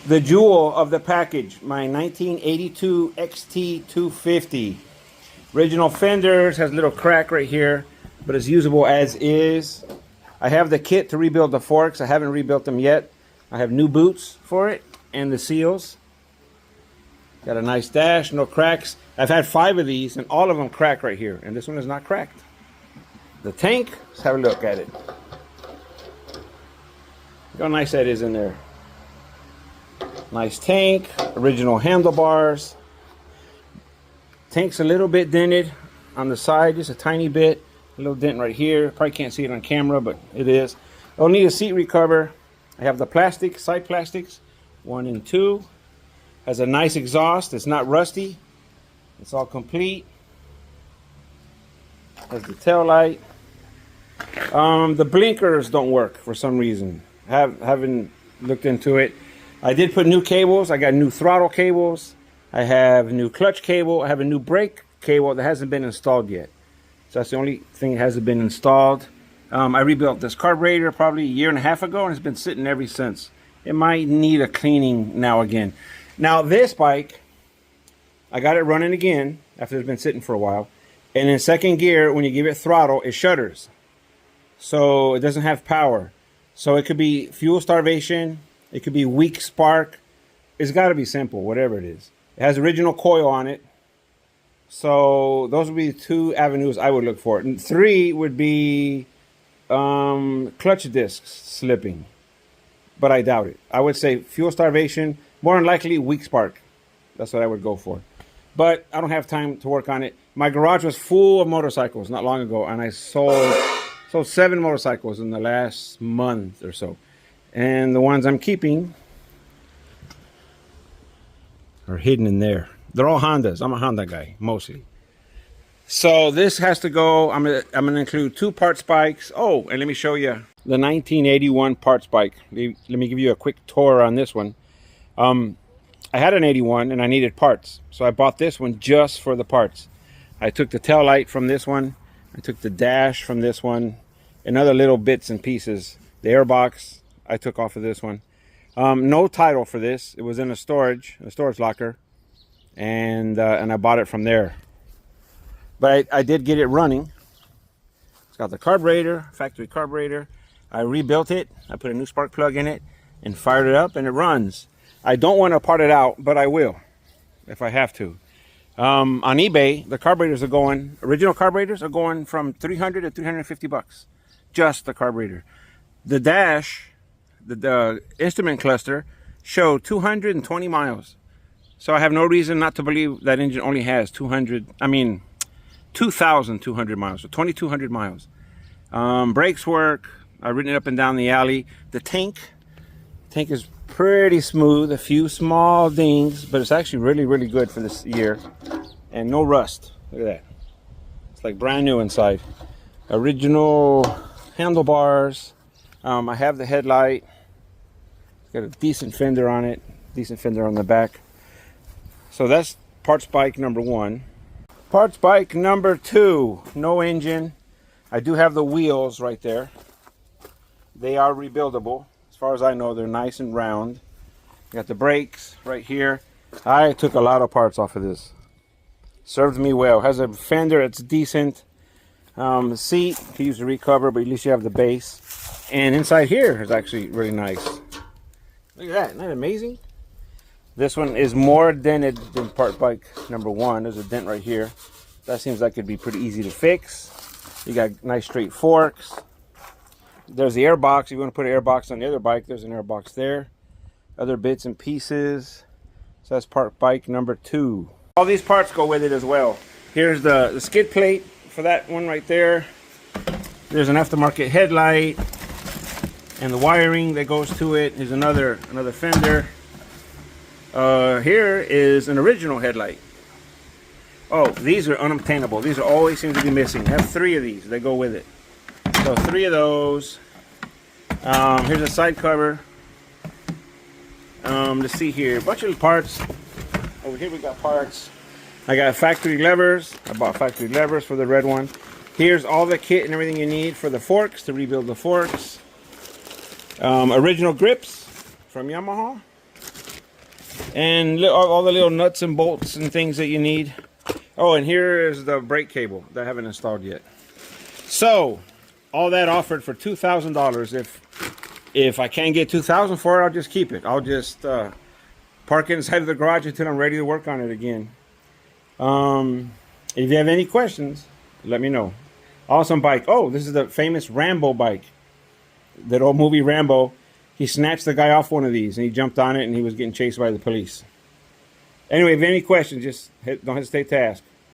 The jewel of the package, my 1982 XT250. Original fenders, has a little crack right here, but it's usable as is. I have the kit to rebuild the forks. I haven't rebuilt them yet. I have new boots for it and the seals. Got a nice dash, no cracks. I've had 5 of these and all of them crack right here, and this one is not cracked. The tank, let's have a look at it. Look how nice that is in there. Nice tank, original handlebars. Tank's a little bit dented on the side, just a tiny bit. A little dent right here. Probably can't see it on camera, but it is. I'll need a seat recover. I have the plastic, side plastics, 1 and 2. Has a nice exhaust. It's not rusty. It's all complete. Has the tail light. The blinkers don't work for some reason. Haven't looked into it. I did put new cables. I got new throttle cables. I have a new clutch cable. I have a new brake cable that hasn't been installed yet. So that's the only thing that hasn't been installed. I rebuilt this carburetor probably a year and a half ago, and it's been sitting ever since. It might need a cleaning now again. Now this bike, I got it running again after it's been sitting for a while. And in second gear, when you give it throttle, it shudders. So it doesn't have power. So it could be fuel starvation. It could be weak spark. It's got to be simple, whatever it is. It has original coil on it. So those would be the 2 avenues I would look for. And 3 would be clutch discs slipping. But I doubt it. I would say fuel starvation. More than likely weak spark. That's what I would go for. But I don't have time to work on it. My garage was full of motorcycles not long ago. And I sold 7 motorcycles in the last month or so. And the ones I'm keeping are hidden in there. They're all Hondas. I'm a Honda guy, mostly. So this has to go. I'm gonna include 2 parts bikes. Oh, and let me show you the 1981 parts bike. Let me give you a quick tour on this one. I had an 81 and I needed parts. So I bought this one just for the parts. I took the tail light from this one. I took the dash from this one. And other little bits and pieces. The airbox I took off of this one. No title for this. It was in a storage locker, and I bought it from there. But I did get it running. It's got the carburetor, factory carburetor. I rebuilt it. I put a new spark plug in it and fired it up, and it runs. I don't want to part it out, but I will if I have to. On eBay, the carburetors are going. Original carburetors are going from $300 to $350. Just the carburetor. The dash. The instrument cluster showed 220 miles. So I have no reason not to believe that engine only has 2,200 miles, so 2,200 miles. Brakes work. I've ridden it up and down the alley. The tank is pretty smooth. A few small dings, but it's actually really, really good for this year. And no rust. Look at that. It's like brand new inside. Original handlebars. I have the headlight. It's got a decent fender on it, decent fender on the back. So that's parts bike number 1. Parts bike number 2, no engine. I do have the wheels right there. They are rebuildable. As far as I know, they're nice and round. Got the brakes right here. I took a lot of parts off of this. Served me well. Has a fender that's decent. The seat, you can use the recover, but at least you have the base. And inside here is actually really nice. Look at that, isn't that amazing? This one is more dented than part bike number 1. There's a dent right here. That seems like it'd be pretty easy to fix. You got nice straight forks. There's the airbox. If you want to put an airbox on the other bike, there's an airbox there. Other bits and pieces. So that's part bike number 2. All these parts go with it as well. Here's the skid plate for that one right there. There's an aftermarket headlight. And the wiring that goes to it is another fender. Here is an original headlight. Oh, these are unobtainable. These are always seem to be missing. I have 3 of these. They go with it. So 3 of those. Here's a side cover. Let's see here. A bunch of parts. Over here we got parts. I got factory levers. I bought factory levers for the red one. Here's all the kit and everything you need for the forks, to rebuild the forks. Original grips from Yamaha. And all the little nuts and bolts and things that you need. Oh, and here is the brake cable that I haven't installed yet. So, all that offered for $2,000. If I can't get $2,000 for it, I'll just keep it. I'll just park it inside of the garage until I'm ready to work on it again. If you have any questions, let me know. Awesome bike. Oh, this is the famous Rambo bike. That old movie Rambo. He snatched the guy off one of these and he jumped on it and he was getting chased by the police. Anyway, if you have any questions, just don't hesitate to ask.